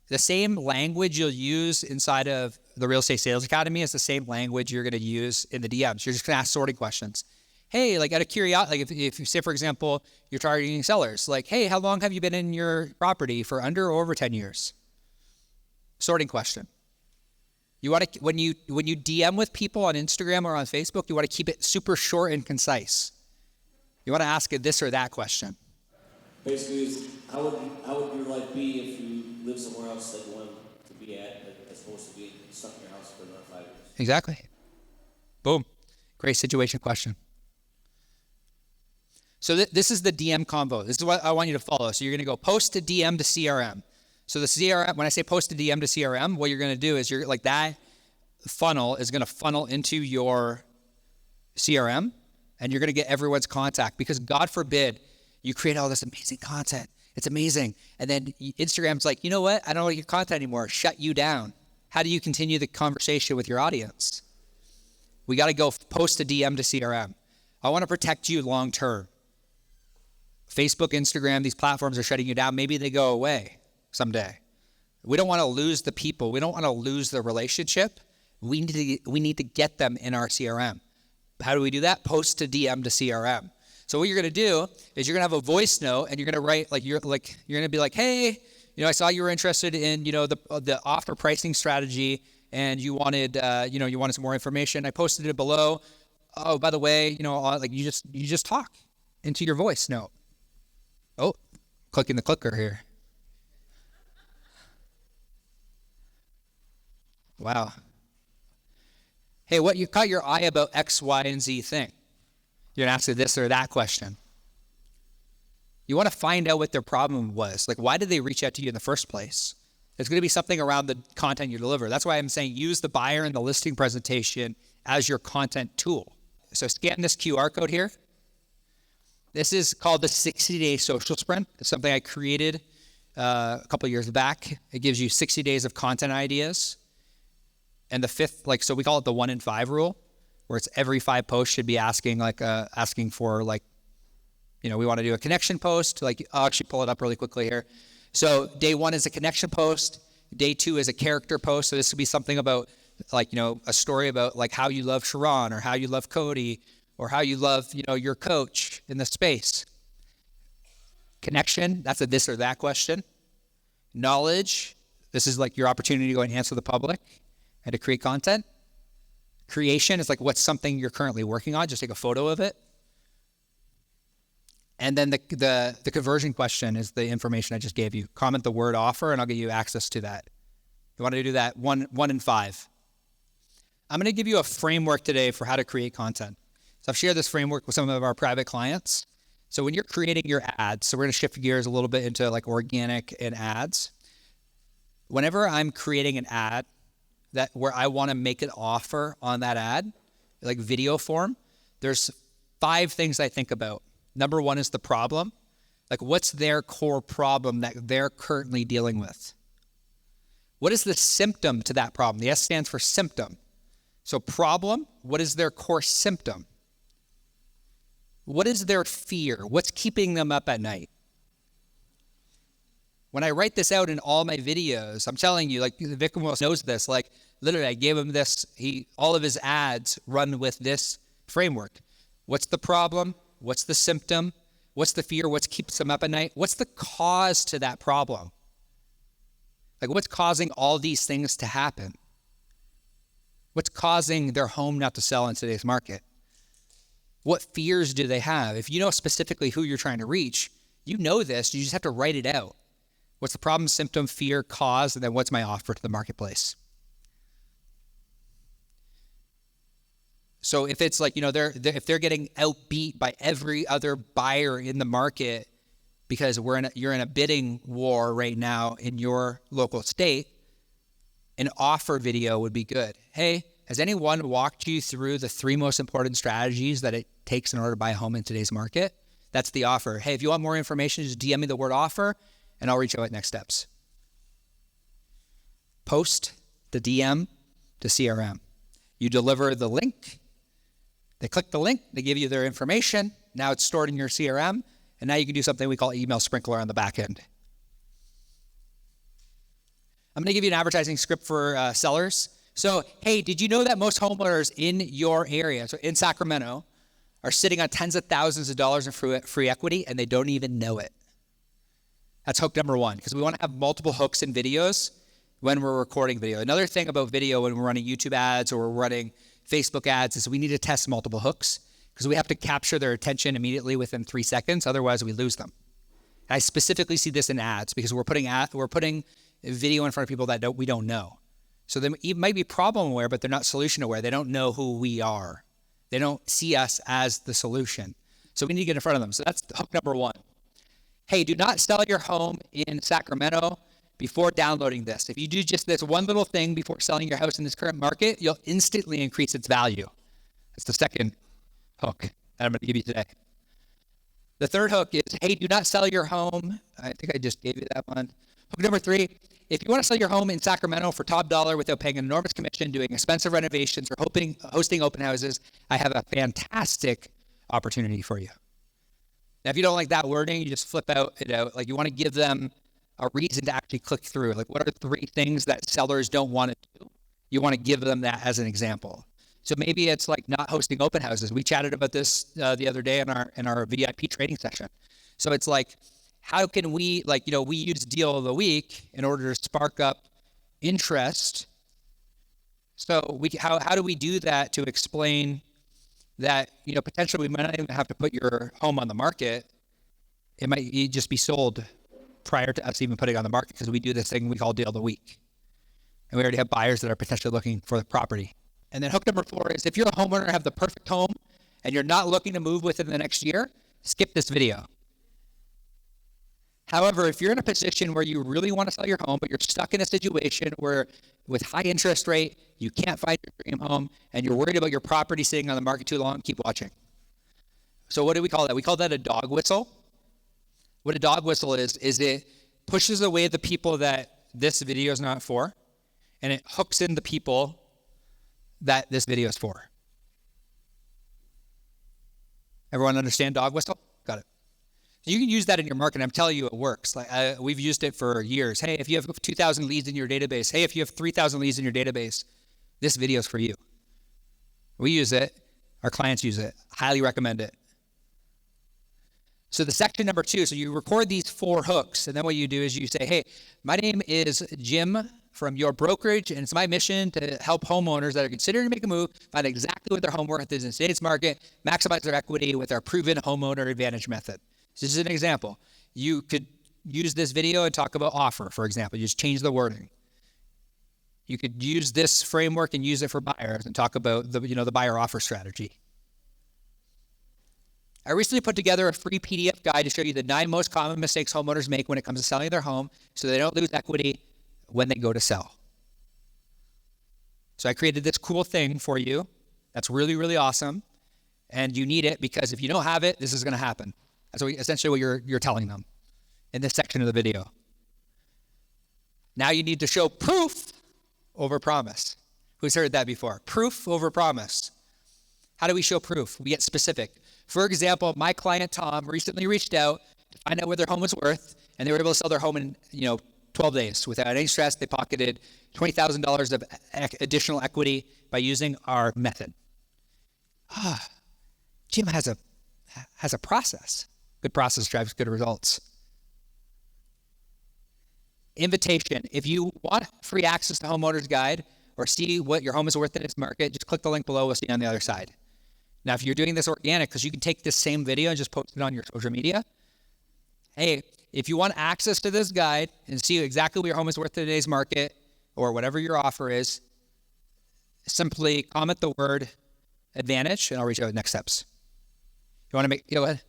The same language you'll use inside of the Real Estate Sales Academy is the same language you're going to use in the DMs. You're just going to ask sorting questions. Hey, like out of curiosity, like if you say, for example, you're targeting sellers, like, hey, how long have you been in your property? For under or over 10 years? Sorting question. You want to, when you DM with people on Instagram or on Facebook, you want to keep it super short and concise. You want to ask a this or that question. Basically, how would your life be if you lived somewhere else that you wanted to be at, as opposed to being stuck in your house for another 5 years? Exactly. Boom. Great situation question. So this is the DM combo. This is what I want you to follow. So you're going to go post to DM to CRM. So the CRM, when I say post to DM to CRM, what you're going to do is you're like that funnel is going to funnel into your CRM, and you're going to get everyone's contact, because God forbid you create all this amazing content. It's amazing. And then Instagram's like, you know what? I don't like your content anymore. Shut you down. How do you continue the conversation with your audience? We got to go post a DM to CRM. I want to protect you long term. Facebook, Instagram, these platforms are shutting you down. Maybe they go away someday. We don't want to lose the people. We don't want to lose the relationship. We need to get them in our CRM. How do we do that? Post to DM to CRM. So what you're going to do is you're going to have a voice note, and you're going to write you're going to be like, hey, I saw you were interested in the offer pricing strategy, and you wanted some more information. I posted it below. Oh, by the way, you just talk into your voice note. Oh, clicking the clicker here. Wow. Hey, what you caught your eye about X, Y, and Z thing? You're going to answer this or that question. You want to find out what their problem was. Like, why did they reach out to you in the first place? It's going to be something around the content you deliver. That's why I'm saying use the buyer and the listing presentation as your content tool. So scan this QR code here. This is called the 60-day social sprint. It's something I created a couple of years back. It gives you 60 days of content ideas. And the fifth, so we call it the 1 in 5 rule, where it's every 5 posts should be asking for we want to do a connection post. I'll actually pull it up really quickly here. So day 1 is a connection post. Day 2 is a character post. So this would be something about a story about how you love Sharon, or how you love Cody, or how you love, your coach in the space. Connection, that's a this or that question. Knowledge, this is your opportunity to go and answer the public and to create content. Creation is what's something you're currently working on. Just take a photo of it. And then the conversion question is the information I just gave you. Comment the word offer, and I'll give you access to that. You want to do that 1 in 5. I'm going to give you a framework today for how to create content. So I've shared this framework with some of our private clients. So when you're creating your ads, so we're going to shift gears a little bit into organic and ads. Whenever I'm creating an ad where I want to make an offer on that ad, video form, there's 5 things I think about. Number 1 is the problem. What's their core problem that they're currently dealing with? What is the symptom to that problem? The S stands for symptom. So problem, what is their core symptom? What is their fear? What's keeping them up at night? When I write this out in all my videos, I'm telling you, Vic knows this, literally I gave him this, all of his ads run with this framework. What's the problem? What's the symptom? What's the fear? What keeps them up at night? What's the cause to that problem? What's causing all these things to happen? What's causing their home not to sell in today's market? What fears do they have? If you know specifically who you're trying to reach, you know this, you just have to write it out. What's the problem, symptom, fear, cause, and then what's my offer to the marketplace? So if it's if they're getting outbeat by every other buyer in the market because you're in a bidding war right now in your local state, an offer video would be good. Hey, has anyone walked you through the 3 most important strategies that it takes in order to buy a home in today's market? That's the offer. Hey, if you want more information, just DM me the word offer, and I'll reach out at next steps. Post the DM to CRM. You deliver the link. They click the link. They give you their information. Now it's stored in your CRM. And now you can do something we call email sprinkler on the back end. I'm going to give you an advertising script for sellers. So, hey, did you know that most homeowners in your area, so in Sacramento, are sitting on tens of thousands of dollars in free equity, and they don't even know it? That's hook number 1, because we want to have multiple hooks in videos when we're recording video. Another thing about video when we're running YouTube ads or we're running Facebook ads is we need to test multiple hooks, because we have to capture their attention immediately within 3 seconds. Otherwise, we lose them. And I specifically see this in ads because we're putting video in front of people that we don't know. So they might be problem aware, but they're not solution aware. They don't know who we are. They don't see us as the solution. So we need to get in front of them. So that's hook number 1. Hey, do not sell your home in Sacramento before downloading this. If you do just this one little thing before selling your house in this current market, you'll instantly increase its value. That's the second hook that I'm going to give you today. The third hook is, hey, do not sell your home. I think I just gave you that one. Hook number 3, if you want to sell your home in Sacramento for top dollar without paying an enormous commission, doing expensive renovations, or hosting open houses, I have a fantastic opportunity for you. Now, if you don't like that wording, you just flip it out. Like, you want to give them a reason to actually click through. Like, what are 3 things that sellers don't want to do? You want to give them that as an example. So maybe it's like not hosting open houses. We chatted about this the other day in our VIP training session. So it's like, how can we, we use Deal of the Week in order to spark up interest. So how do we do that to explain that, potentially we might not even have to put your home on the market. It might just be sold prior to us even putting it on the market, because we do this thing we call Deal of the Week. And we already have buyers that are potentially looking for the property. And then hook number 4 is, if you're a homeowner and have the perfect home and you're not looking to move within the next year, skip this video. However, if you're in a position where you really want to sell your home, but you're stuck in a situation where with high interest rate, you can't find your dream home, and you're worried about your property sitting on the market too long, keep watching. So what do we call that? We call that a dog whistle. What a dog whistle is it pushes away the people that this video is not for, and it hooks in the people that this video is for. Everyone understand dog whistle? Got it. You can use that in your marketing. I'm telling you, it works. We've used it for years. Hey, if you have 2,000 leads in your database, hey, if you have 3,000 leads in your database, this video is for you. We use it. Our clients use it. Highly recommend it. So the section number 2, so you record these 4 hooks, and then what you do is you say, hey, my name is Jim from your brokerage, and it's my mission to help homeowners that are considering to make a move find exactly what their home worth is in today's market, maximize their equity with our proven homeowner advantage method. So this is an example. You could use this video and talk about offer, for example. You just change the wording. You could use this framework and use it for buyers and talk about the buyer offer strategy. I recently put together a free PDF guide to show you the 9 most common mistakes homeowners make when it comes to selling their home so they don't lose equity when they go to sell. So I created this cool thing for you that's really, really awesome, and you need it because if you don't have it, this is going to happen. That's essentially what you're telling them in this section of the video. Now you need to show proof over promise. Who's heard that before? Proof over promise. How do we show proof? We get specific. For example, my client Tom recently reached out to find out what their home was worth, and they were able to sell their home in 12 days without any stress. They pocketed $20,000 of additional equity by using our method. Jim has a process. Good process drives good results. Invitation. If you want free access to Homeowner's Guide or see what your home is worth in its market, just click the link below. We'll see you on the other side. Now, if you're doing this organic, because you can take this same video and just post it on your social media. Hey, if you want access to this guide and see exactly what your home is worth in today's market or whatever your offer is, simply comment the word advantage and I'll reach out with next steps. You want to go ahead?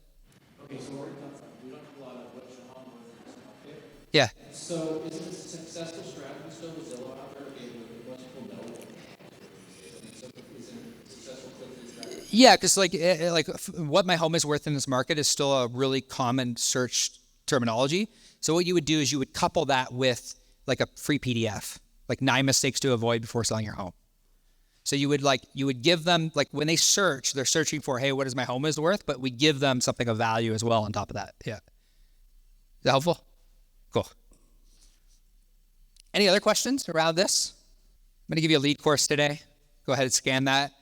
Okay, so where it comes from, we don't have a lot of what's your home worth in this market. Yeah. So is it a successful strategy still with Zillow out there? Most people know. So is it a successful click-through strategy? Yeah, because what my home is worth in this market is still a really common search terminology. So what you would do is you would couple that with like a free PDF, like 9 mistakes to avoid before selling your home. So you would give them, like when they search, they're searching for, hey, what is my home is worth? But we give them something of value as well on top of that. Yeah. Is that helpful? Cool. Any other questions around this? I'm going to give you a lead course today. Go ahead and scan that.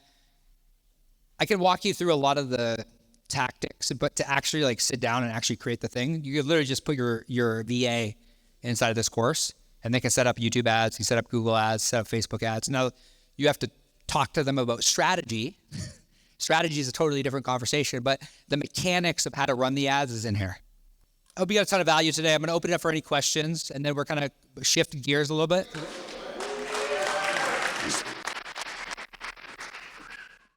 I can walk you through a lot of the tactics, but to actually sit down and actually create the thing, you could literally just put your VA inside of this course and they can set up YouTube ads, you set up Google ads, set up Facebook ads. Now you have to talk to them about strategy. Strategy is a totally different conversation, but the mechanics of how to run the ads is in here. I hope you got a ton of value today. I'm going to open it up for any questions and then we're kind of shift gears a little bit.